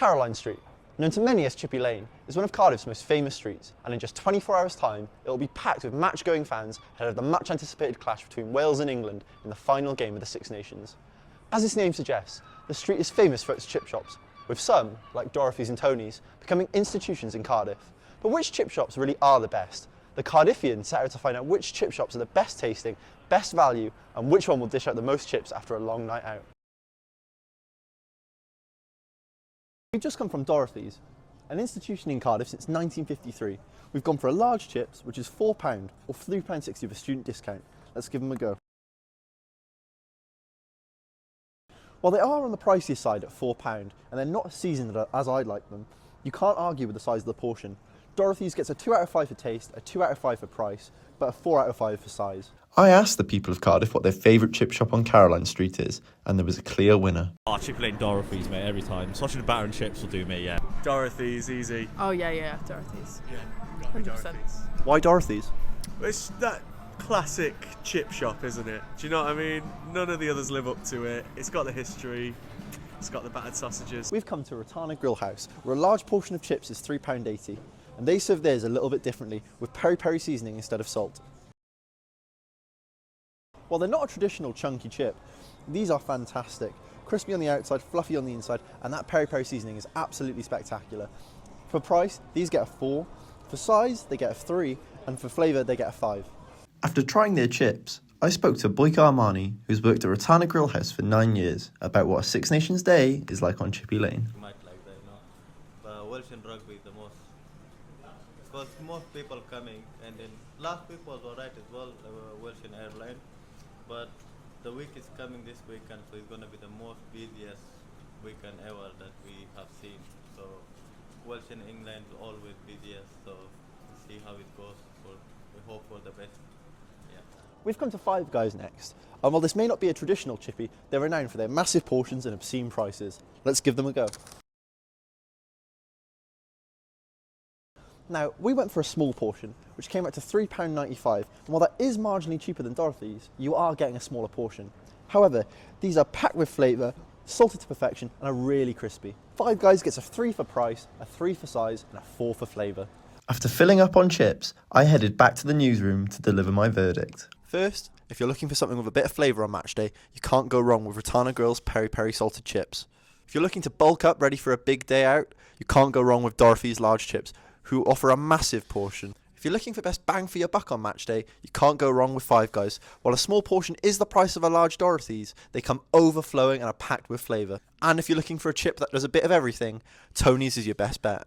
Caroline Street, known to many as Chippy Lane, is one of Cardiff's most famous streets, and in just 24 hours' time, it will be packed with match-going fans ahead of the much-anticipated clash between Wales and England in the final game of the Six Nations. As its name suggests, the street is famous for its chip shops, with some, like Dorothy's and Tony's, becoming institutions in Cardiff. But which chip shops really are the best? The Cardiffians set out to find out which chip shops are the best tasting, best value, and which one will dish out the most chips after a long night out. We've just come from Dorothy's, an institution in Cardiff since 1953. We've gone for a large chips, which is £4 or £3.60 with a student discount. Let's give them a go. While they are on the pricier side at £4, and they're not as seasoned as I'd like them, you can't argue with the size of the portion. Dorothy's gets a 2 out of 5 for taste, a 2 out of 5 for price, but a 4 out of 5 for size. I asked the people of Cardiff what their favourite chip shop on Caroline Street is, and there was a clear winner. Oh, Chippy Lane Dorothy's, mate, every time. Sausage and batter and chips will do me, yeah. Dorothy's, easy. Oh, yeah, Dorothy's. Yeah, gotta be 100%. Dorothy's. Why Dorothy's? It's that classic chip shop, isn't it? Do you know what I mean? None of the others live up to it. It's got the history. It's got the battered sausages. We've come to Ratana Grill House, where a large portion of chips is £3.80, and they serve theirs a little bit differently, with peri-peri seasoning instead of salt. While they're not a traditional chunky chip, these are fantastic. Crispy on the outside, fluffy on the inside, and that peri-peri seasoning is absolutely spectacular. For price, these get a 4. For size, they get a 3, and for flavour, they get a 5. After trying their chips, I spoke to Boyka Armani, who's worked at Ratana Grill House for 9 years, about what a Six Nations Day is like on Chippy Lane. You might like that, but Welsh and rugby the most. Because most people coming, and then last week was alright as well, Welsh and airline. But the week is coming this weekend, so it's going to be the most busiest weekend ever that we have seen. So Welsh and England is always busiest, so we'll see how it goes. We hope for the best. Yeah. We've come to Five Guys next, and while this may not be a traditional chippy, they're renowned for their massive portions and obscene prices. Let's give them a go. Now, we went for a small portion, which came out to £3.95, and while that is marginally cheaper than Dorothy's, you are getting a smaller portion. However, these are packed with flavour, salted to perfection, and are really crispy. Five Guys gets a 3 for price, a 3 for size, and a 4 for flavour. After filling up on chips, I headed back to the newsroom to deliver my verdict. First, if you're looking for something with a bit of flavour on match day, you can't go wrong with Ratana Grill's peri-peri salted chips. If you're looking to bulk up ready for a big day out, you can't go wrong with Dorothy's large chips, who offer a massive portion. If you're looking for best bang for your buck on match day, you can't go wrong with Five Guys. While a small portion is the price of a large Dorothy's, they come overflowing and are packed with flavour. And if you're looking for a chip that does a bit of everything, Tony's is your best bet.